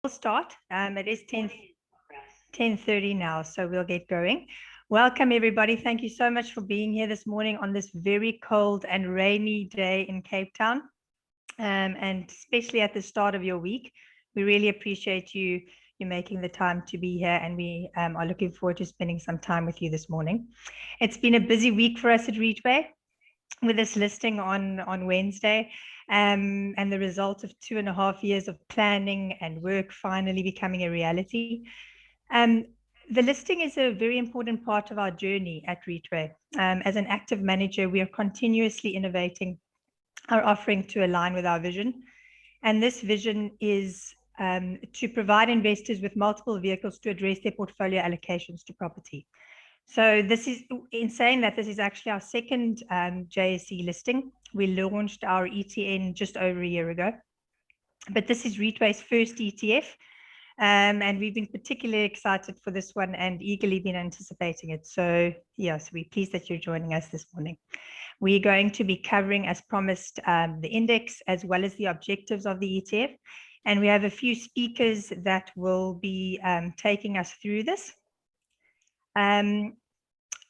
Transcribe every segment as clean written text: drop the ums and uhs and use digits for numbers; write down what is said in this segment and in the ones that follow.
We'll start. It is 10:30 now, so we'll get going. Welcome, everybody. Thank you so much for being here this morning on this very cold and rainy day in Cape Town, and especially at the start of your week. We really appreciate you making the time to be here, and we are looking forward to spending some time with you this morning. It's been a busy week for us at Reitway, with this listing on Wednesday, and the result of 2.5 years of planning and work finally becoming a reality. The listing is a very important part of our journey at Reitway. As an active manager, we are continuously innovating our offering to align with our vision. And this vision is to provide investors with multiple vehicles to address their portfolio allocations to property. So this is, in saying that, this is actually our second JSE listing. We launched our ETN just over a year ago, but this is Reitway's first ETF, and we've been particularly excited for this one and eagerly been anticipating it. So yes, we're pleased that you're joining us this morning. We're going to be covering, as promised, the index as well as the objectives of the ETF, and we have a few speakers that will be taking us through this.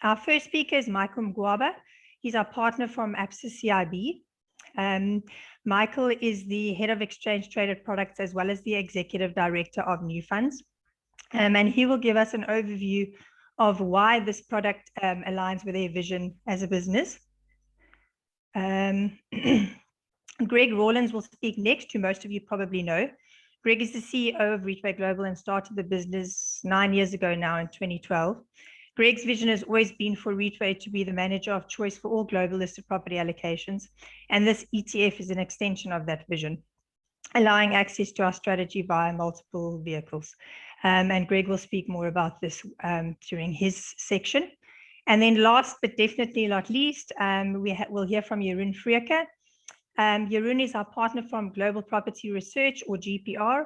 Our first speaker is Michael Mgwaba. He's our partner from ABSA CIB. Michael is the head of exchange traded products as well as the executive director of NewFunds. And he will give us an overview of why this product aligns with their vision as a business. Greg Rawlins will speak next, who most of you probably know. Greg is the CEO of Reitway Global and started the business 9 years ago now in 2012. Greg's vision has always been for Reitway to be the manager of choice for all global listed property allocations, and this ETF is an extension of that vision, allowing access to our strategy via multiple vehicles. And Greg will speak more about this during his section. And then last but definitely not least, we'll hear from Jeroen Vreeke. Jeroen is our partner from Global Property Research, or GPR.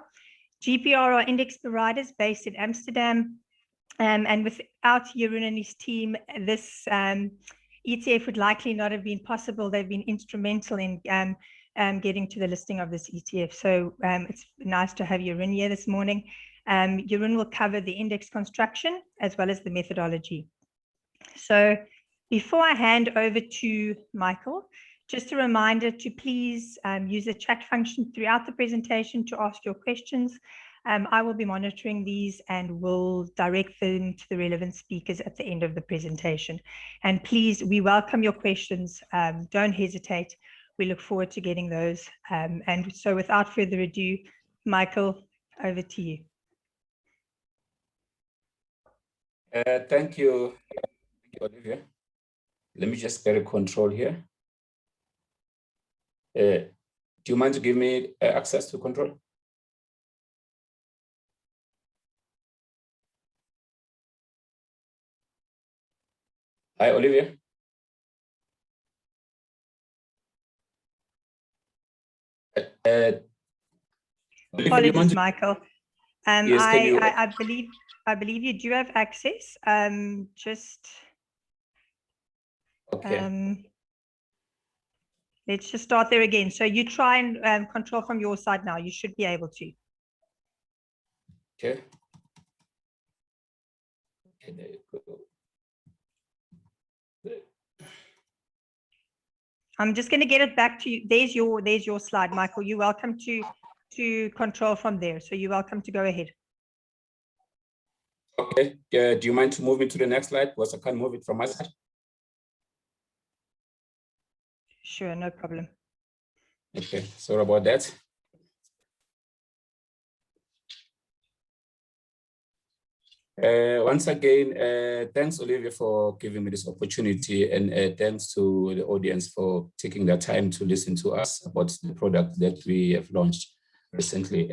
GPR are index providers based in Amsterdam. And without Jeroen and his team, this ETF would likely not have been possible. They've been instrumental in getting to the listing of this ETF. So it's nice to have Jeroen here this morning. Jeroen will cover the index construction as well as the methodology. So before I hand over to Michael, just a reminder to please use the chat function throughout the presentation to ask your questions. I will be monitoring these and will direct them to the relevant speakers at the end of the presentation. And please, we welcome your questions. Don't hesitate. We look forward to getting those. And so without further ado, Michael, over to you. Thank you, Olivia. Let me just get a control here. Do you mind to give me access to control? Hi, Olivia. Apologies, Michael. Yes, I believe you do have access. Okay. Let's just start there again. So you try and control from your side now. You should be able to. Okay. Okay, there you go. I'm just going to get it back to you. There's your slide, Michael. You're welcome to control from there. So you're welcome to go ahead. Okay. Do you mind to move me to the next slide? Because I can't move it from my side. Sure, no problem. Okay, sorry about that. Once again, thanks, Olivia, for giving me this opportunity, and thanks to the audience for taking the time to listen to us about the product that we have launched recently.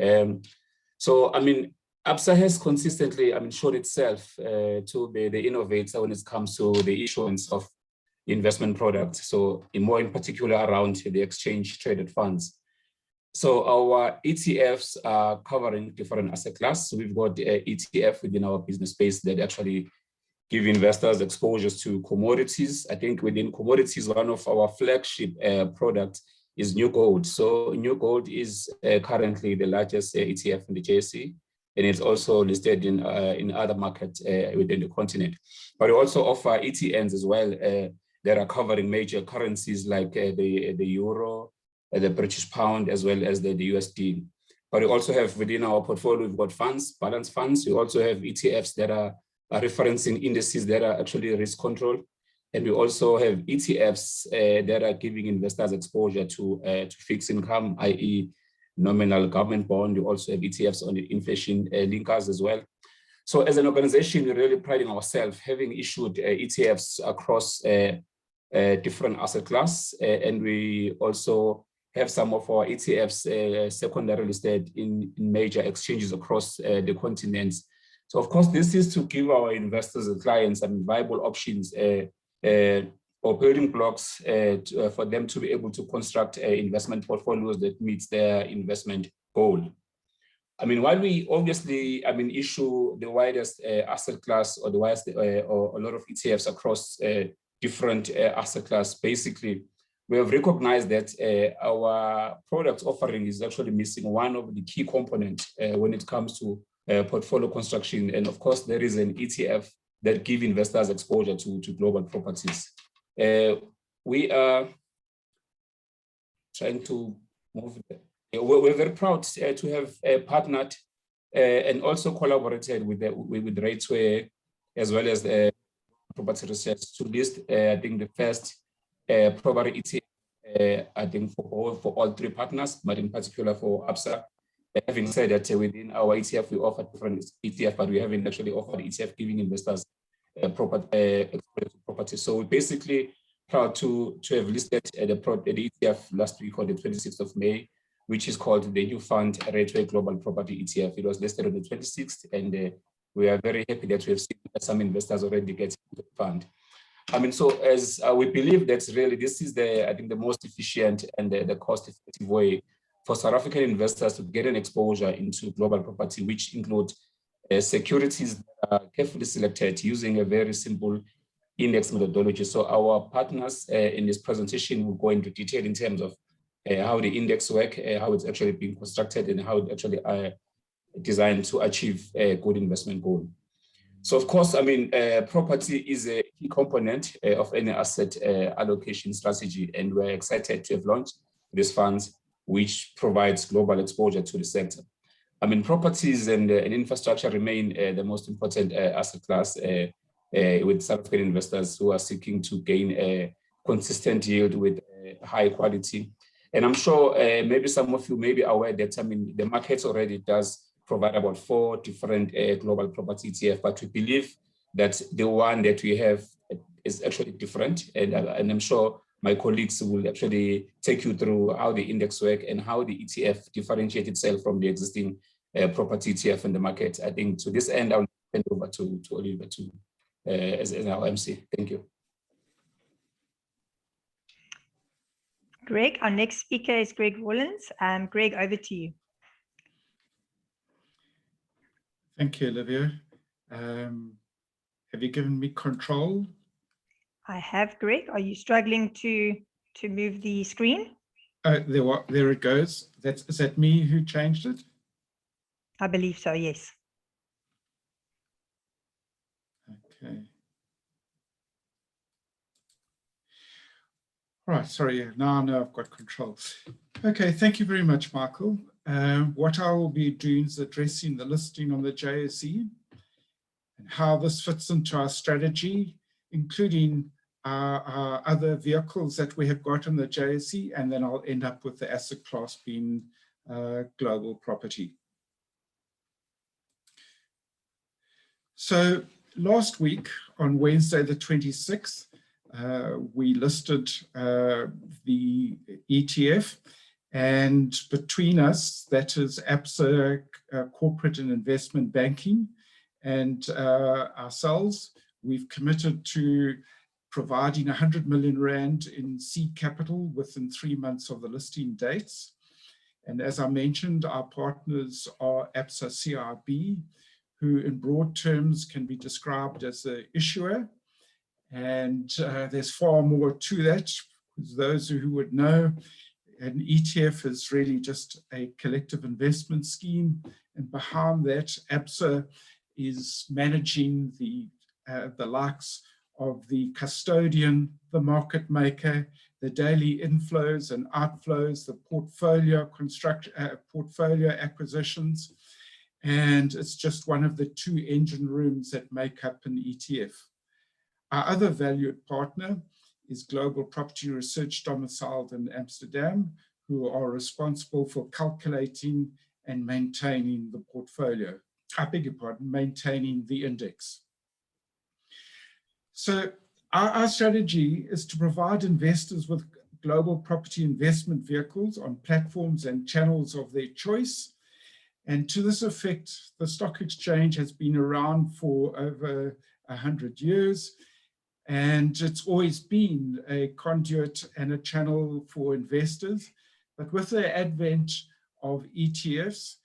So, I mean, ABSA has consistently, shown itself to be the innovator when it comes to the issuance of investment products. So, more in particular around the exchange traded funds. So our ETFs are covering different asset classes. We've got the ETF within our business space that actually give investors exposures to commodities. I think within commodities, one of our flagship products is New Gold. So New Gold is currently the largest ETF in the JSE, and it's also listed in other markets within the continent. But we also offer ETNs as well that are covering major currencies like the euro, the British pound, as well as the USD. But we also have within our portfolio, we've got funds, balanced funds. We also have ETFs that are referencing indices that are actually risk controlled. And we also have ETFs that are giving investors exposure to fixed income, i.e. nominal government bond. We also have ETFs on the inflation linkers as well. So as an organization, we're really priding ourselves having issued ETFs across different asset class. And we also have some of our ETFs secondary listed in major exchanges across the continents. So of course, this is to give our investors and clients some viable options or building blocks for them to be able to construct investment portfolios that meets their investment goal. I mean, while we obviously, issue the widest asset class or the widest or a lot of ETFs across different asset class, basically, we have recognized that our product offering is actually missing one of the key components when it comes to portfolio construction. And of course, there is an ETF that give investors exposure to global properties. We are trying to move. We're very proud to have partnered and also collaborated with Reitway as well as property research to list, I think, the first property ETF, I think, for all three partners, but in particular for ABSA. Having said that, within our ETF, we offer different ETF, but we haven't actually offered ETF giving investors property. So we're basically proud to have listed the ETF last week on the 26th of May, which is called the NewFunds Reitway Global Property ETF. It was listed on the 26th, and we are very happy that we have seen some investors already get the fund. So as we believe that really this is I think the most efficient and the cost-effective way for South African investors to get an exposure into global property, which include securities that are carefully selected using a very simple index methodology. So our partners in this presentation will go into detail in terms of how the index work, how it's actually being constructed, and how it actually designed to achieve a good investment goal. So of course, property is a key component of any asset allocation strategy, and we're excited to have launched these funds, which provides global exposure to the sector. Properties and infrastructure remain the most important asset class with South African investors who are seeking to gain a consistent yield with high quality. And I'm sure maybe some of you may be aware that the market already does provide about 4 different global property ETF, but we believe that the one that we have is actually different. And I'm sure my colleagues will actually take you through how the index work and how the ETF differentiates itself from the existing property ETF in the market. I think to this end, I'll hand over to Oliver as our MC. Thank you. Greg, our next speaker is Greg Rollins. Greg, over to you. Thank you, Olivia. Have you given me control? I have, Greg. Are you struggling to move the screen? There it goes. Is that me who changed it? I believe so, yes. Okay. All right, sorry, now I know I've got control. Okay, thank you very much, Michael. What I will be doing is addressing the listing on the JSE and how this fits into our strategy, including our other vehicles that we have got on the JSE, and then I'll end up with the asset class being global property. So last week, on Wednesday the 26th, we listed the ETF, and between us, that is ABSA Corporate and Investment Banking, and ourselves, we've committed to providing 100 million Rand in seed capital within 3 months of the listing dates. And as I mentioned, our partners are ABSA CIB, who in broad terms can be described as an issuer. And there's far more to that. Those who would know, an ETF is really just a collective investment scheme, and behind that, ABSA is managing the likes of the custodian, the market maker, the daily inflows and outflows, the portfolio acquisitions, and it's just one of the two engine rooms that make up an ETF. Our other valued partner is Global Property Research domiciled in Amsterdam, who are responsible for calculating and maintaining the portfolio. I beg your pardon, maintaining the index. So our strategy is to provide investors with global property investment vehicles on platforms and channels of their choice. And to this effect, the stock exchange has been around for over 100 years. And it's always been a conduit and a channel for investors. But with the advent of ETFs,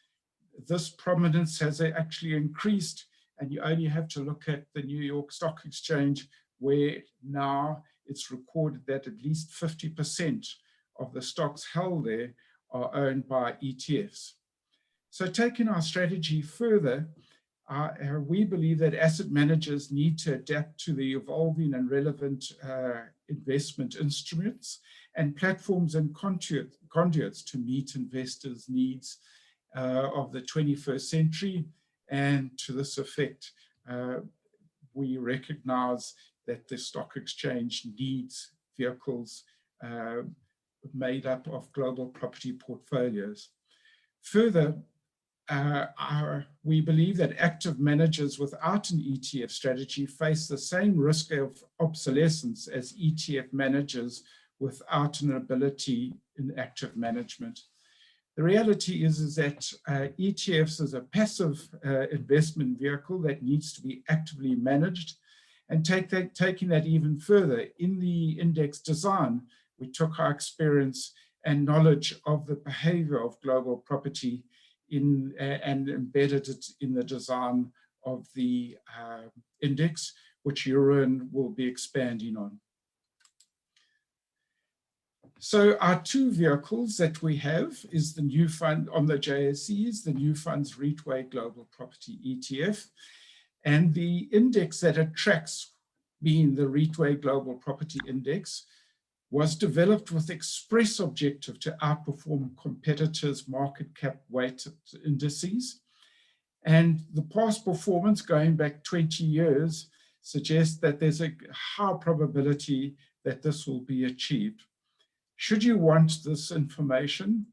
this prominence has actually increased. And you only have to look at the New York Stock Exchange, where now it's recorded that at least 50% of the stocks held there are owned by ETFs. So taking our strategy further, we believe that asset managers need to adapt to the evolving and relevant investment instruments and platforms and conduits to meet investors' needs of the 21st century. And to this effect, we recognize that the stock exchange needs vehicles made up of global property portfolios. Further, we believe that active managers without an ETF strategy face the same risk of obsolescence as ETF managers without an ability in active management. The reality is that ETFs is a passive investment vehicle that needs to be actively managed. And taking that even further, in the index design, we took our experience and knowledge of the behavior of global property and embedded it in the design of the index, which Jeroen will be expanding on. So our two vehicles that we have is the NewFund on the JSEs, the NewFunds Reitway Global Property ETF, and the index that it tracks, being the Reitway Global Property Index, was developed with express objective to outperform competitors' market cap weighted indices. And the past performance going back 20 years suggests that there's a high probability that this will be achieved. Should you want this information,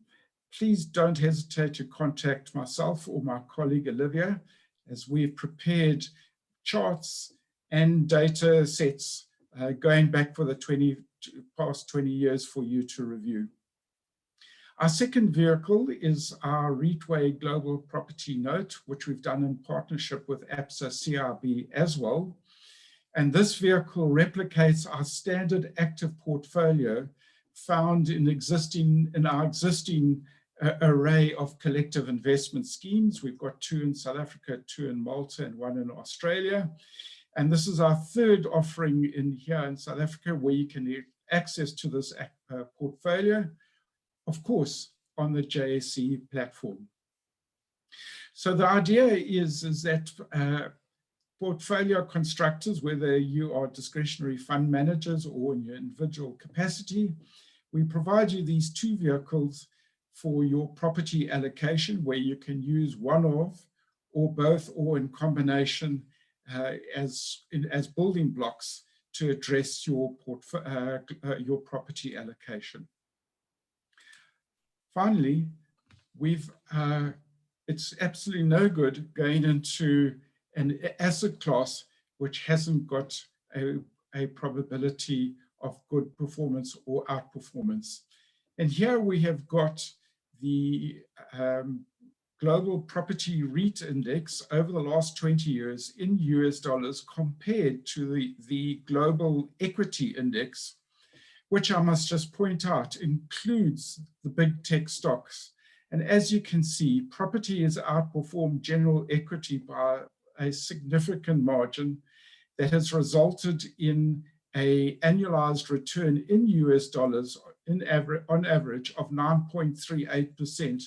please don't hesitate to contact myself or my colleague Olivia, as we've prepared charts and data sets going back for the past 20 years for you to review. Our second vehicle is our Reitway Global Property Note, which we've done in partnership with ABSA CIB as well. And this vehicle replicates our standard active portfolio found in our existing array of collective investment schemes. We've got two in South Africa, two in Malta, and one in Australia. And this is our third offering here in South Africa, where you can get access to this portfolio, of course, on the JSE platform. So the idea is that portfolio constructors, whether you are discretionary fund managers or in your individual capacity, we provide you these two vehicles for your property allocation, where you can use one of or both or in combination as building blocks to address your property allocation. Finally, it's absolutely no good going into an asset class which hasn't got a probability of good performance or outperformance. And here we have got the Global Property REIT Index over the last 20 years in US dollars compared to the Global Equity Index, which I must just point out includes the big tech stocks. And as you can see, property has outperformed general equity by a significant margin that has resulted in an annualized return in US dollars on average of 9.38%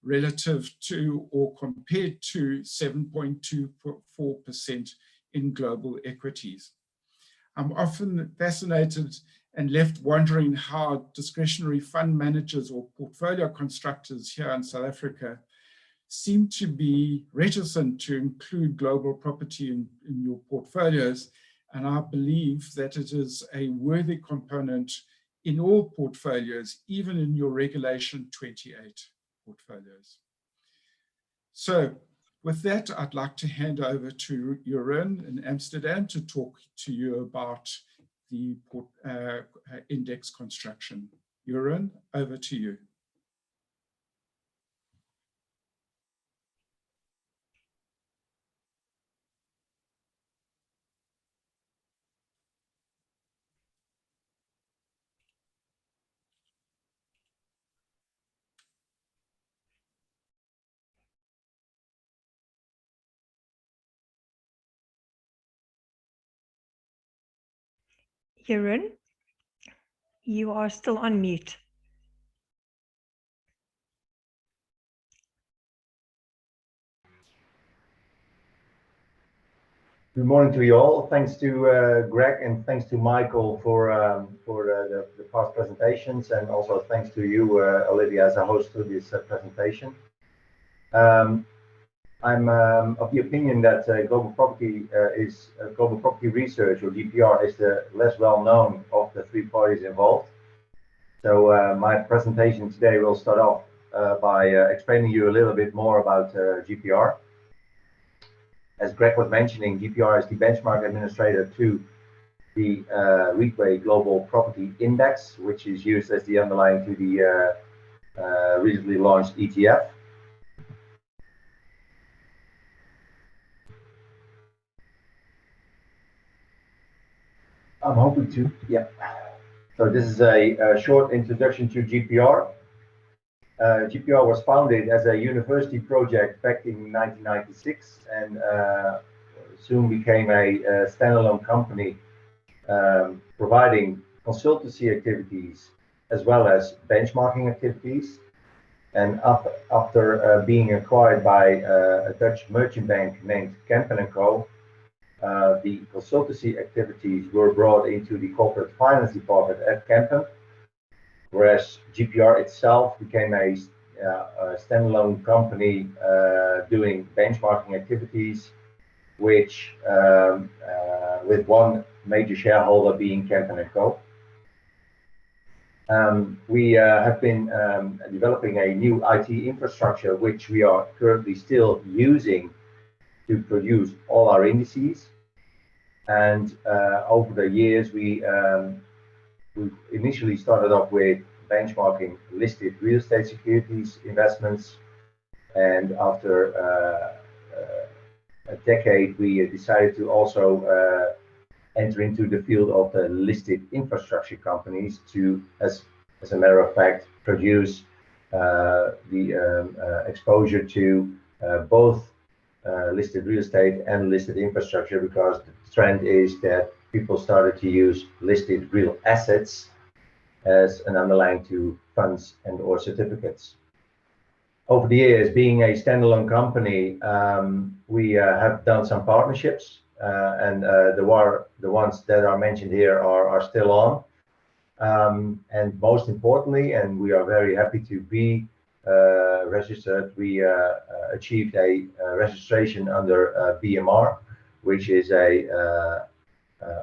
relative to or compared to 7.24% in global equities. I'm often fascinated and left wondering how discretionary fund managers or portfolio constructors here in South Africa seem to be reticent to include global property in your portfolios. And I believe that it is a worthy component in all portfolios, even in your Regulation 28 portfolios. So with that, I'd like to hand over to Jeroen in Amsterdam to talk to you about the index construction. Jeroen, over to you. Jeroen, you are still on mute. Good morning to you all. Thanks to Greg and thanks to Michael for the past presentations, and also thanks to you, Olivia, as a host of this presentation. I'm of the opinion that global property research, or GPR, is the less well known of the three parties involved. So my presentation today will start off by explaining you a little bit more about GPR. As Greg was mentioning, GPR is the benchmark administrator to the Reitway Global Property Index, which is used as the underlying to the recently launched ETF. I'm hoping to, yeah. So this is a short introduction to GPR. GPR was founded as a university project back in 1996 and soon became a standalone company providing consultancy activities as well as benchmarking activities. And after being acquired by a Dutch merchant bank named Kempen & Co., the consultancy activities were brought into the corporate finance department at Kempen, whereas GPR itself became a standalone company doing benchmarking activities, which with one major shareholder being Kempen & Co. We have been developing a new IT infrastructure, which we are currently still using to produce all our indices. And over the years, we initially started off with benchmarking listed real estate securities investments. And after a decade, we decided to also enter into the field of the listed infrastructure companies to, as a matter of fact, produce the exposure to both listed real estate and listed infrastructure, because the trend is that people started to use listed real assets as an underlying to funds and or certificates. Over the years, being a standalone company, we have done some partnerships, and the ones that are mentioned here are still on. And most importantly, and we are very happy to be registered, we achieved a registration under BMR, which is a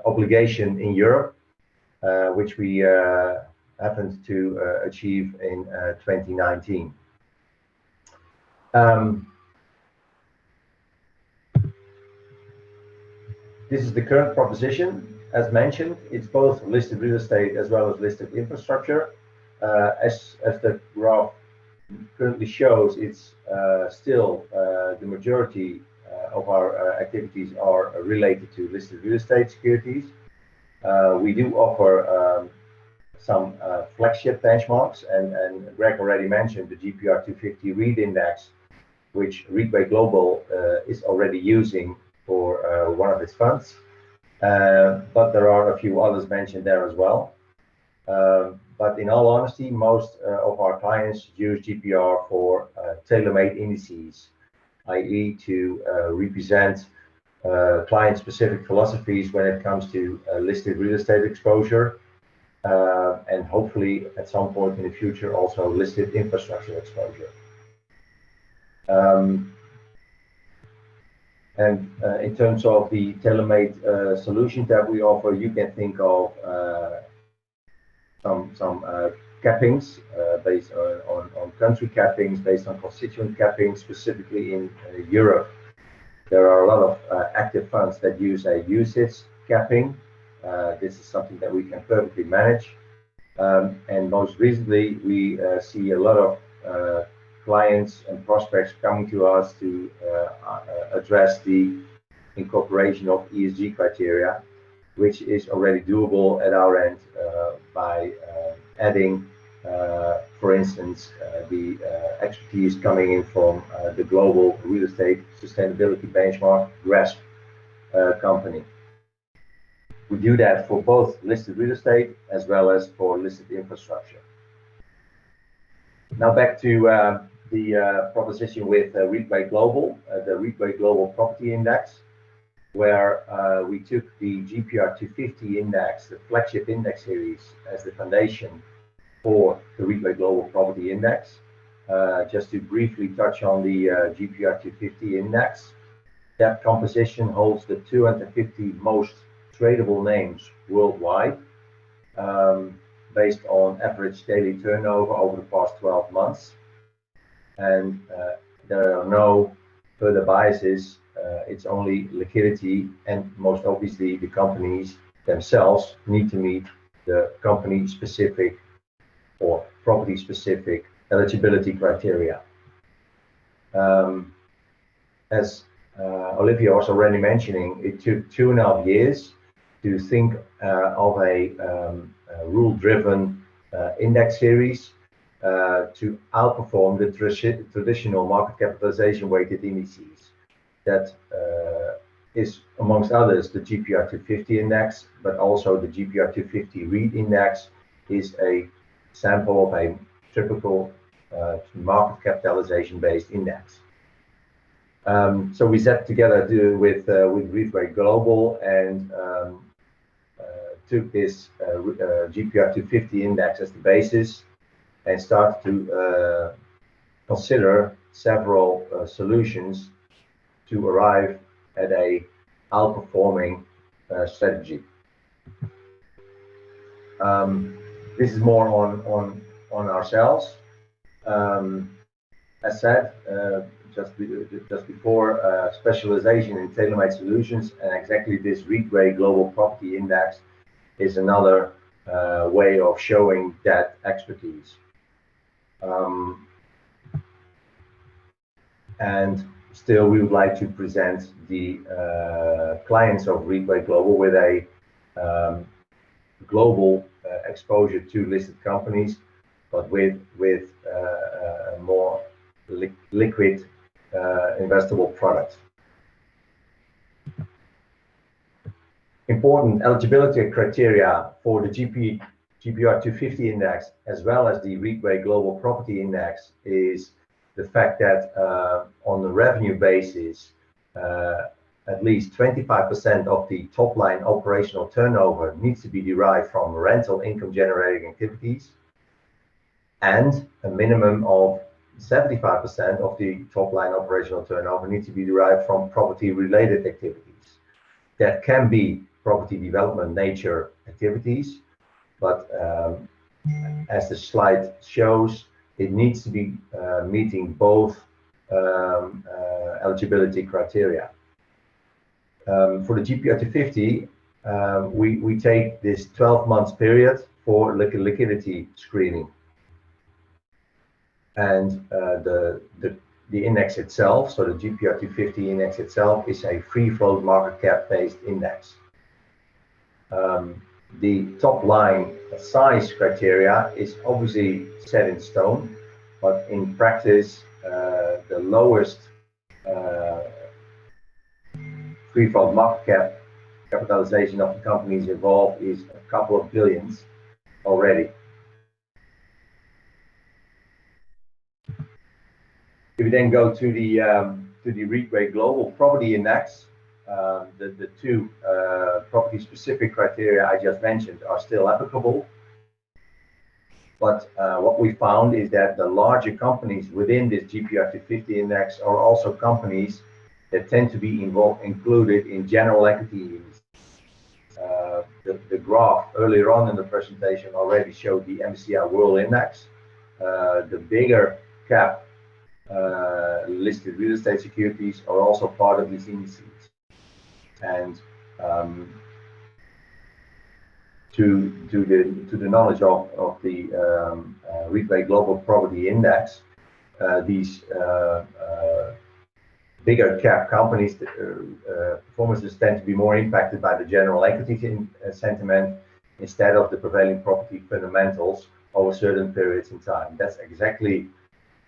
obligation in Europe, which we happened to achieve in 2019. This is the current proposition. As mentioned, it's both listed real estate as well as listed infrastructure. As the graph currently shows, it's still the majority of our activities are related to listed real estate securities. We do offer some flagship benchmarks, and Greg already mentioned the GPR 250 REIT index, which Reitway Global is already using for one of its funds. But there are a few others mentioned there as well. But in all honesty, most of our clients use GPR for tailor-made indices, i.e. to represent client-specific philosophies when it comes to listed real estate exposure, and hopefully at some point in the future also listed infrastructure exposure. In terms of the tailor-made solutions that we offer, you can think of some cappings based on country cappings, based on constituent cappings, specifically in Europe. There are a lot of active funds that use a UCITS capping. This is something that we can perfectly manage. And most recently, we see a lot of clients and prospects coming to us to address the incorporation of ESG criteria, which is already doable at our end by adding, for instance, the expertise coming in from the global real estate sustainability benchmark GRESB company. We do that for both listed real estate as well as for listed infrastructure. Now back to the proposition with Reitway Global, the Reitway Global Property Index, where we took the GPR 250 index, the flagship index series, as the foundation for the Reitway Global Property Index. Just to briefly touch on the GPR 250 index, that composition holds the 250 most tradable names worldwide, based on average daily turnover over the past 12 months. And there are no further biases. It's only liquidity, and most obviously the companies themselves need to meet the company specific or property specific eligibility criteria. As Olivia was already mentioning, it took 2.5 years to think of a rule-driven index series to outperform the traditional market capitalization weighted indices. That is, amongst others, the GPR 250 index, but also the GPR 250 REIT index is a sample of a typical market capitalization based index. So we set together with Reitway Global and took this GPR 250 index as the basis and started to consider several solutions to arrive at a outperforming strategy. This is more on ourselves. As said, just before, specialization in tailor-made solutions, and exactly this Reitway Global Property Index is another way of showing that expertise. And still, we would like to present the clients of Reitway Global with a global exposure to listed companies, but with a more liquid investable product. Important eligibility criteria for the GPR 250 index as well as the Reitway Global Property Index is the fact that on the revenue basis, at least 25% of the top line operational turnover needs to be derived from rental income generating activities, and a minimum of 75% of the top line operational turnover needs to be derived from property related activities. That can be property development nature activities, but as the slide shows, it needs to be meeting both eligibility criteria. For the GPR 250, we take this 12 months period for liquidity screening. And the index itself, so the GPR 250 index itself, is a free float market cap based index. The top line size criteria is obviously set in stone, but in practice, the lowest free float market capitalization of the companies involved is a couple of billions already. then go to the Reitway Global Property Index, the two property-specific criteria I just mentioned are still applicable. But what we found is that the larger companies within this GPR 250 index are also companies that tend to be included in general equity indices. The graph earlier on in the presentation already showed the MSCI World Index. The bigger cap listed real estate securities are also part of these indices. And to the knowledge of the Reitway Global Property Index, these bigger cap companies, performances tend to be more impacted by the general equity sentiment instead of the prevailing property fundamentals over certain periods in time. That's exactly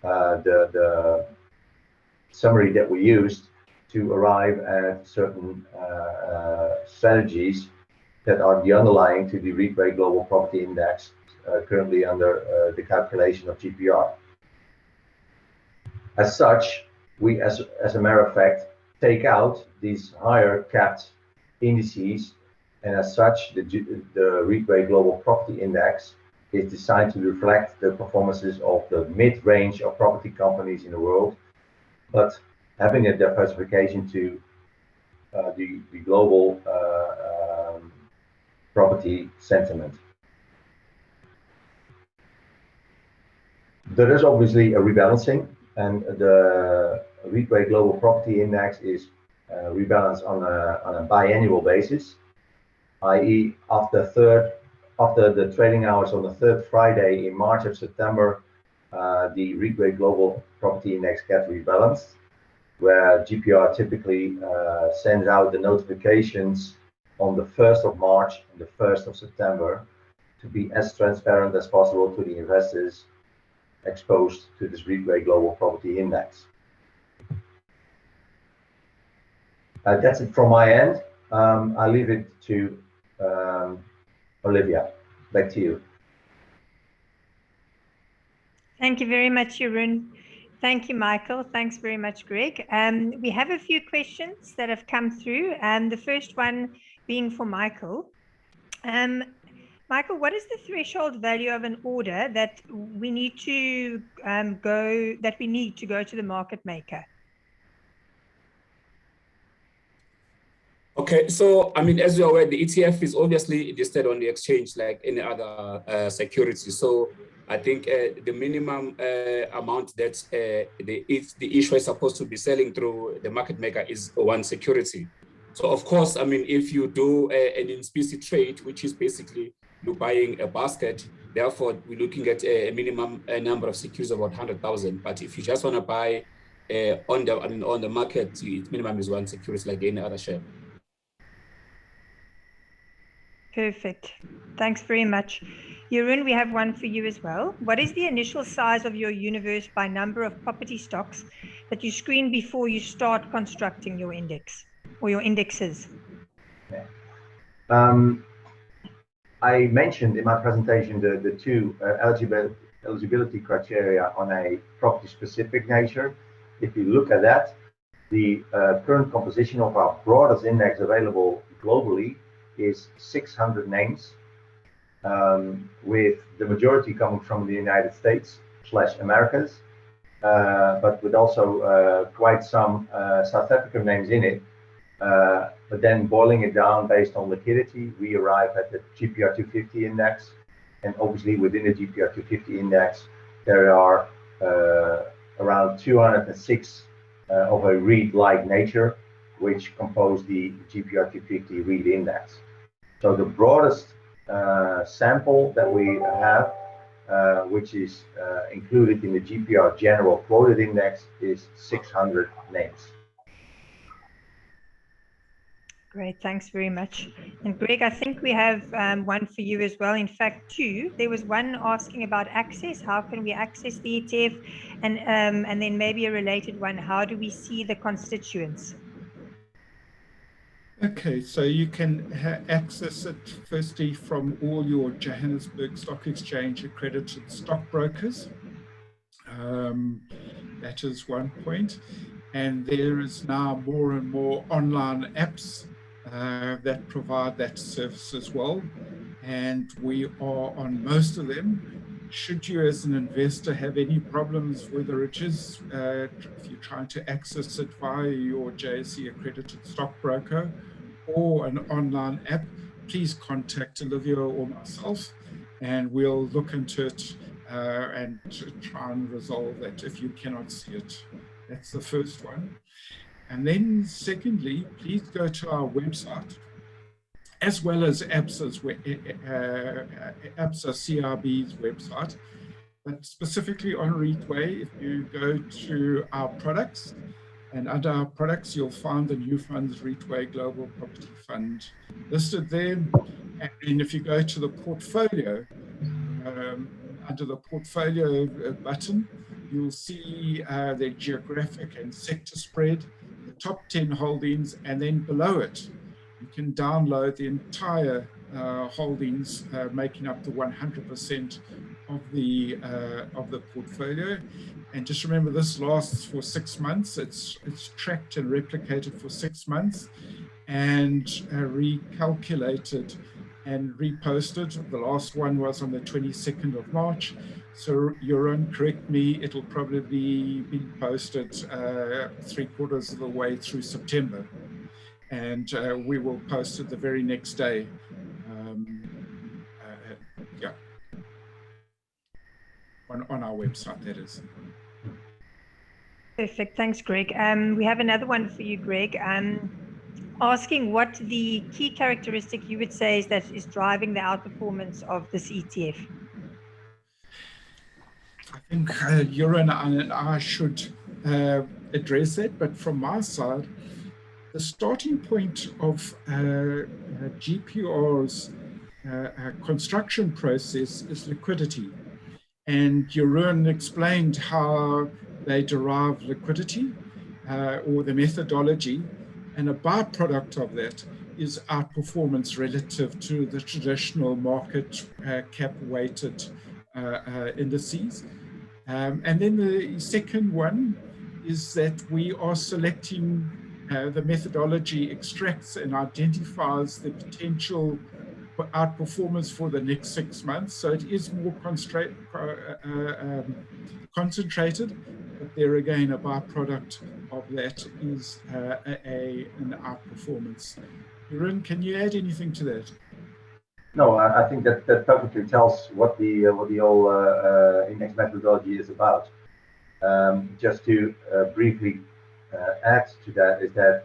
the summary that we used to arrive at certain strategies that are the underlying to the Reitway Global Property Index, currently under the calculation of GPR. As such, we, as a matter of fact, take out these higher capped indices, and as such, the Reitway Global Property Index is designed to reflect the performances of the mid-range of property companies in the world, but having a diversification to the global property sentiment. There is obviously a rebalancing, and the Reitway Global Property Index is rebalanced on a biannual basis, i.e. after the trading hours on the third Friday in March or September, the Reitway Global Property Index gets rebalanced, where GPR typically sends out the notifications on the 1st of March and the 1st of September to be as transparent as possible to the investors exposed to this Reitway Global Property Index. That's it from my end. I'll leave it to Olivia. Back to you. Thank you very much, Jeroen. Thank you, Michael. Thanks very much, Greg. We have a few questions that have come through. The first one being for Michael. Michael, what is the threshold value of an order that we need to go to the market maker? Okay, so I mean, as you're aware, the ETF is obviously listed on the exchange like any other security. So I think the minimum amount that the issuer is supposed to be selling through the market maker is one security. So of course, I mean, if you do an in-specie trade, which is basically you're buying a basket, therefore we're looking at a minimum number of securities of about 100,000. But if you just want to buy on the market, its minimum is one security like any other share. Perfect. Thanks very much. Jeroen, we have one for you as well. What is the initial size of your universe by number of property stocks that you screen before you start constructing your index or your indexes? I mentioned in my presentation the two eligibility criteria on a property-specific nature. If you look at that, the current composition of our broadest index available globally is 600 names, with the majority coming from the United States / Americas, but with also quite some South African names in it. But then boiling it down based on liquidity, we arrive at the GPR 250 index. And obviously within the GPR 250 index, there are around 206 of a REIT-like nature, which compose the GPR 250 REIT index. So the broadest sample that we have, which is included in the GPR General Quoted Index, is 600 names. Great, thanks very much. And Greg, I think we have one for you as well. In fact, two. There was one asking about access. How can we access the ETF? And then maybe a related one. How do we see the constituents? Okay, so you can access it firstly from all your Johannesburg Stock Exchange accredited stockbrokers. That is one point. And there is now more and more online apps that provide that service as well. And we are on most of them. Should you as an investor have any problems, whether it is if you're trying to access it via your JSE accredited stockbroker or an online app, please contact Olivia or myself, and we'll look into it and try and resolve that if you cannot see it. That's the first one. And then secondly, please go to our website, as well as ABSA's ABSA CRB's website, but specifically on Reitway. If you go to our products, and under our products, you'll find the NewFunds Reitway Global Property Fund listed there. And if you go to the portfolio, under the portfolio button, you'll see the geographic and sector spread, the top 10 holdings, and then below it, you can download the entire holdings making up the 100% of the portfolio. And just remember, this lasts for 6 months. It's tracked and replicated for 6 months and recalculated and reposted. The last one was on the 22nd of March. So Jeroen, correct me, it'll probably be posted 3/4 of the way through September. And we will post it the very next day. Yeah, on our website, that is. Perfect. Thanks, Greg. We have another one for you, Greg. Asking what the key characteristic you would say is driving the outperformance of this ETF. I think Jeroen and I should address that, but from my side, the starting point of GPR's construction process is liquidity. And Jeroen explained how they derive liquidity or the methodology. And a byproduct of that is outperformance relative to the traditional market cap weighted indices. And then the second one is that we are selecting the methodology extracts and identifies the potential outperformance for the next 6 months. So it is more concentrated, but there again, a byproduct of that is an outperformance. Jeroen, can you add anything to that? No, I think that perfectly tells what the whole index methodology is about. Just to briefly add to that is that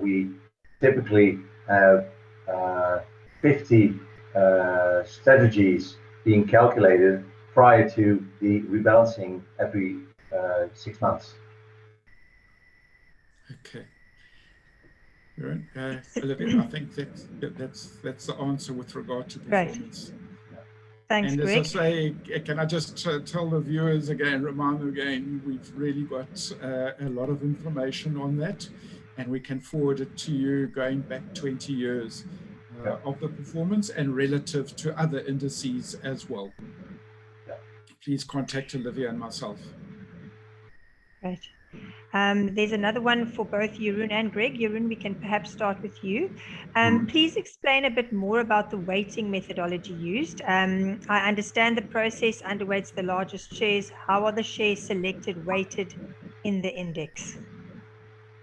we typically have 50 strategies being calculated prior to the rebalancing every 6 months. Okay. Olivia, I think that's the answer with regard to performance. Right. Thanks, and Greg. As I say, can I just tell the viewers again, remind them again, we've really got a lot of information on that, and we can forward it to you going back 20 years of the performance and relative to other indices as well. Please contact Olivia and myself. Great. There's another one for both Jeroen and Greg. Jeroen, we can perhaps start with you. Please explain a bit more about the weighting methodology used. I understand the process underweights the largest shares. How are the shares selected, weighted in the index?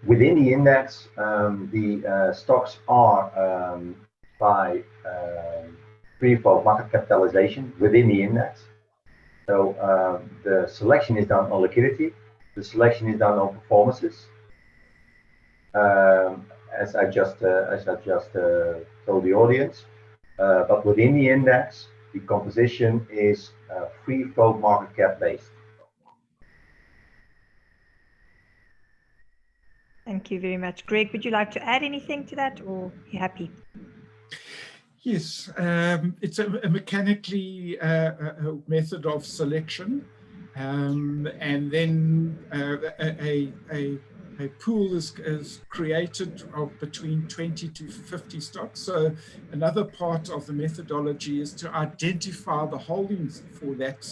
Within the index, the stocks are by free float market capitalization within the index. So the selection is done on liquidity. The selection is done on performances, as I just told the audience. But within the index, the composition is free float market cap based. Thank you very much. Greg, would you like to add anything to that, or are you happy? Yes, it's a mechanically method of selection. And then pool is created of between 20 to 50 stocks. So another part of the methodology is to identify the holdings for that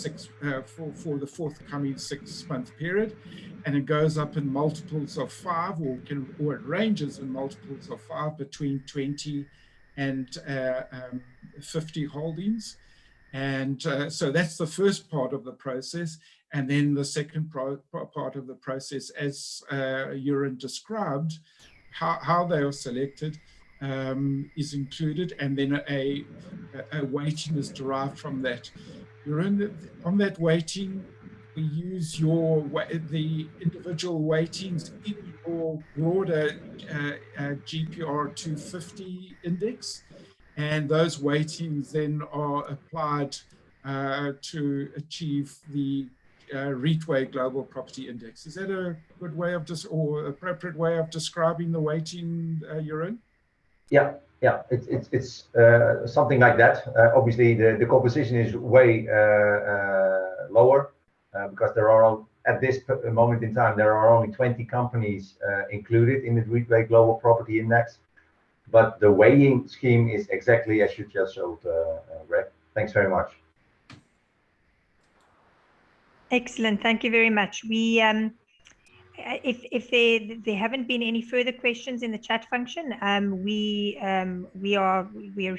for the forthcoming 6-month period, and it goes up in multiples of 5, or it ranges in multiples of 5 between 20 and 50 holdings. And so that's the first part of the process. And then the second part of the process, as Jeroen described, how they are selected is included, and then a weighting is derived from that. Jeroen, on that weighting, we use the individual weightings in your broader GPR 250 index, and those weightings then are applied to achieve the Reitway Global Property Index. Is that a good way of or appropriate way of describing the weighting, Jeroen? Yeah, it's something like that. Obviously, the composition is way lower because there are, at this moment in time, there are only 20 companies included in the Reitway Global Property Index. But the weighing scheme is exactly as you just showed, Greg. Thanks very much. Excellent. Thank you very much. We, if there haven't been any further questions in the chat function, we are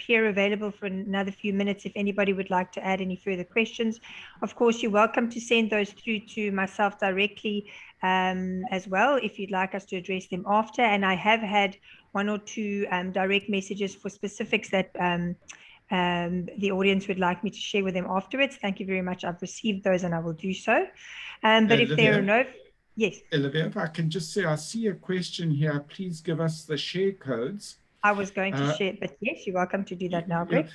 here available for another few minutes if anybody would like to add any further questions. Of course, you're welcome to send those through to myself directly as well if you'd like us to address them after. And I have had 1 or 2 direct messages for specifics that the audience would like me to share with them afterwards. Thank you very much. I've received those and I will do so. But if there are no... Yes. Olivia, if I can just say, I see a question here. Please give us the share codes. I was going to share, but yes, you're welcome to do that now, Greg.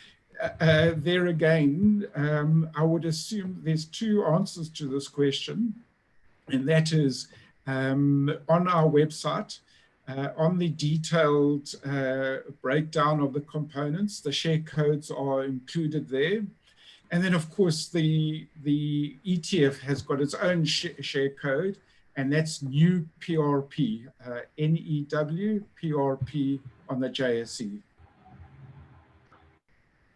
There again, I would assume there's 2 answers to this question, and that is on our website, on the detailed breakdown of the components, the share codes are included there. And then, of course, the ETF has got its own share code, and that's NEWPRP, NEWPRP on the JSE.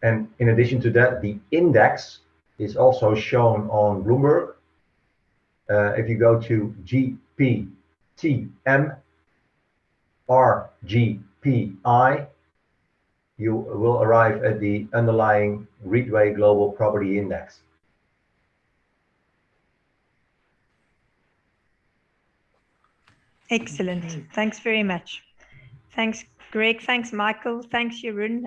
And in addition to that, the index is also shown on Bloomberg. If you go to GPTM RGPI, you will arrive at the underlying Reitway Global Property Index. Excellent. Thanks very much. Thanks, Greg. Thanks, Michael. Thanks, Jeroen.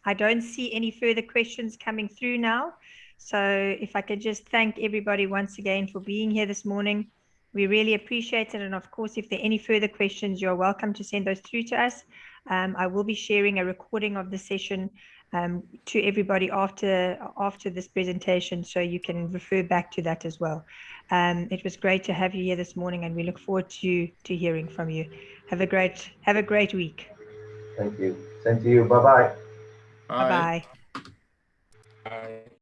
I don't see any further questions coming through now. So if I could just thank everybody once again for being here this morning. We really appreciate it. And of course, if there are any further questions, you're welcome to send those through to us. I will be sharing a recording of the session to everybody after this presentation, so you can refer back to that as well. It was great to have you here this morning, and we look forward to hearing from you. Have a great week. Thank you. Same to you. Bye-bye. Bye. Bye-bye.